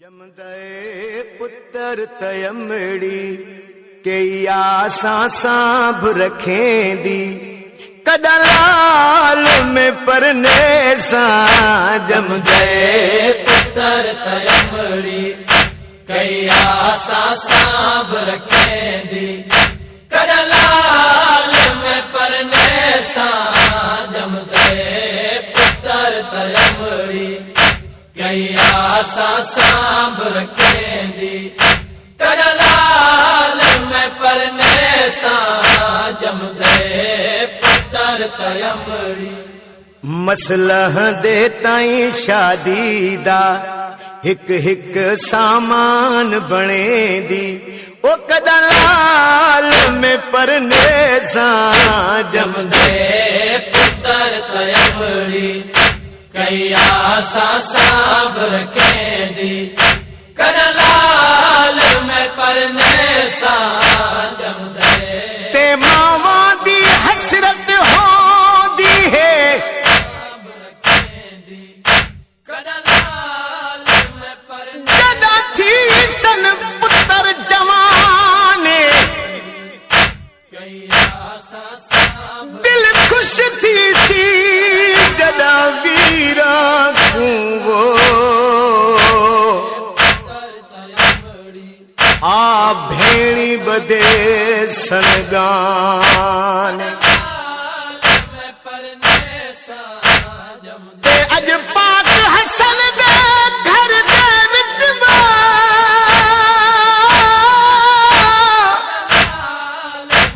जमदे पुत्र तयमड़ी के आसा सांभ रखें दी कदलाल में परने सा। जमदे पुत्र तयमड़ी कई आसा सांभ रखें दी कदलाल में परने सा। जमदे पुत्र तयमड़ी कई आसा सांभ रखें दी कदलाल में परने सा। जमदे पुत्र तयमड़ी मसलह दे ताई शादी दा हिक हिक सामान बने दी ओ कदलाल में परने सा। जमदे पुत्र तयमड़ी कई आसा सांभ रखें दी कदलाल में परने सा। जमदे ते मावा दी हसरत हो दी है कदलाल में परने जदा थी सन पुत्र जवाने कई आसा सांभ दिल खुश थी सी जदा वीरा वो आ भेणी बदे सनगान में परने सा। ते अज पाक हसन दे घर दे विच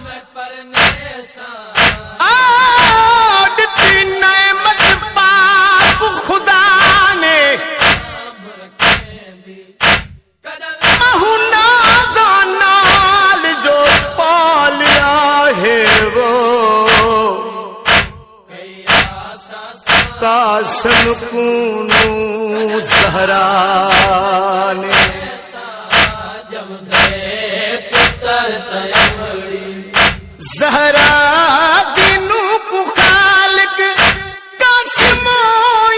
में परने सा। दिती नेमत पाक खुदा ने महुना नाल जो पालिया है वो कासम कूनू सहरा ने। जमदे पुत्र तयमड़ी जहरा दिनू को खालिक कासिमो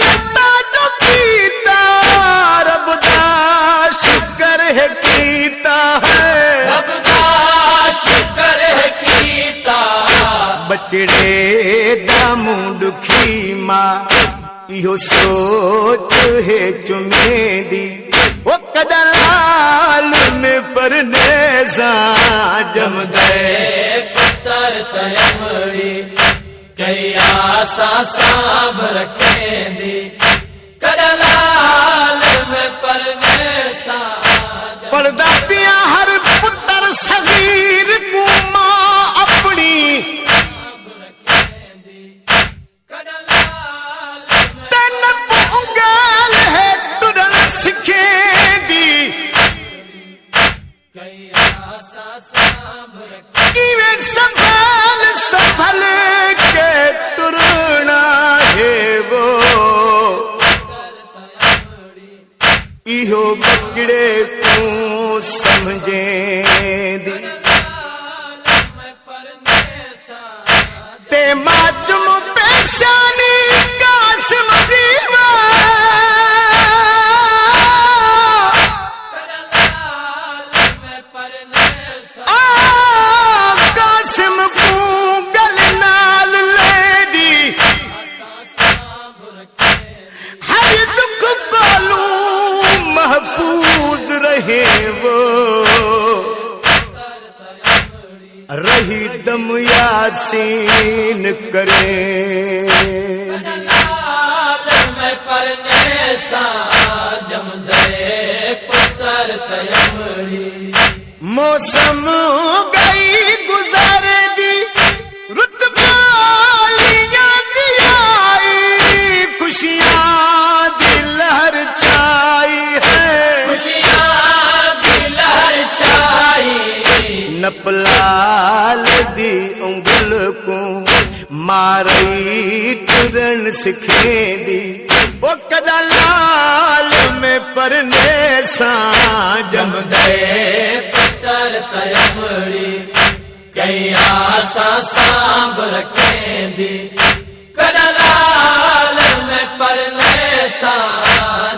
यता जो कीता रब दा शुक्र है कीता है। रब दा शुक्र है कीता बचड़े दा मुंह दुखी मां इहो सोच है चुमेंदी ओ कदलाल में परने सा। जमदे पुत्र तयमड़ी कई आसा सांभ रखें दी कदलाल में परने सा। पढ़दा पिया हर पुत्र सगीर को मां अपनी तन उंगल है टुरन सिखे दी कई आसा सांभ रखें इवे संभल संभल के टुरना है वो इहो बचड़े को समझे दी में परने सा। ते मातम पेशानी कासिम दीवा कदलाल में परने सा। कासिम को गल नाल ले दी हर दुख कोलू महफूज रहे वो रही दम यासीन करे। कदलाल में परने सा। जमदे पुत्र तयमड़ी मौसम गई गुजर दी रुत पालियां दी आई खुशियां दी लहर छाई है। खुशियां दी लहर छाई नपलाल दी उंगल को मारई टुरन सिखे दी वो कदलाल में परने सा। जमदे पुत्र तयमड़ी कई आसा सांभ रखें दी कदलाल में परने सा।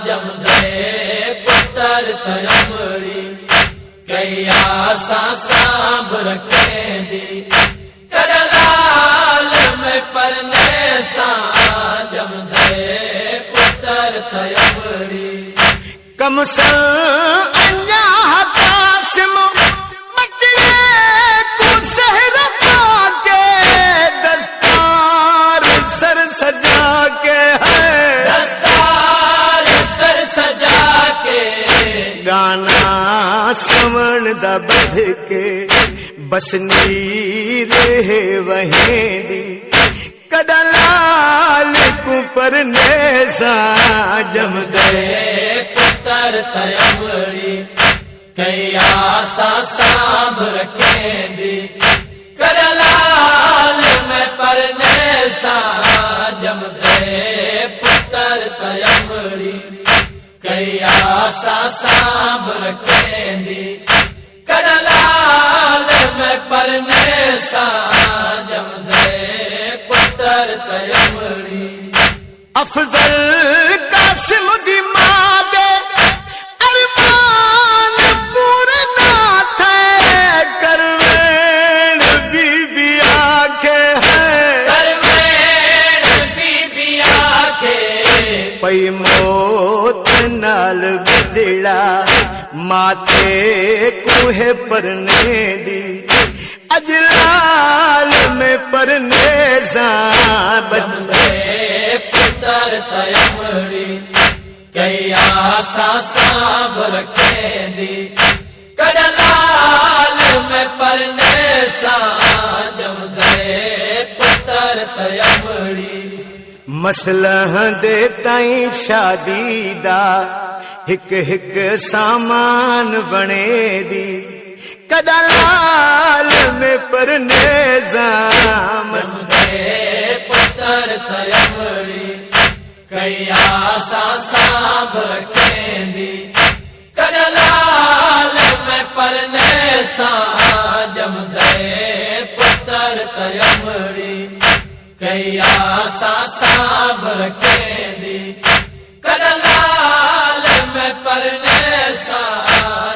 जमदे पुत्र पुत्र तयमड़ी कई आसा सांभ रखें दी करलाल में परने सा जमदे पुत्र तयमड़ी कमसल अन्या कासिम बचड़े को सहरा के दस्तार सर सजा के है दस्तार सर सजा के गाना सवण दा बध के बसनी रहे वहीं दी कदलाल को परने सा जमदे पुत्र तयमड़ी कई आसा सांभ रखें दी करलाल में परने सा जमदे पुत्र तयमड़ी कई आसा सांभ रखें दी करलाल में परने सा जमदे पुत्र तयमड़ी अफजल कासिम दी मादे अरमान पूरे ना थे करवेण बीबी आखे है करवेण बीबी आखे पई मौत नाल बिजड़ा माथे कुहे परने दी अजलाल में परने सा जमदे पुत्र तयमड़ी कई आसा सांभ रखें दी करलाल में परने सा जमदे पुत्र तयमड़ी मसलह दे ताई शादी दा हिक हिक सामान बने दी कदलाल में परने जमदे पुत्र तयमड़ी कई आसा सांभ रखें दी करलाल में परने सा जमदे पुत्र तयमड़ी कई आसा सांभ रखें दी करलाल में परने सा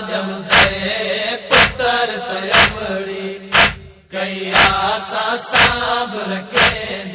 जमदे पुत्र तयमड़ी कई आसा सांभ रखें दी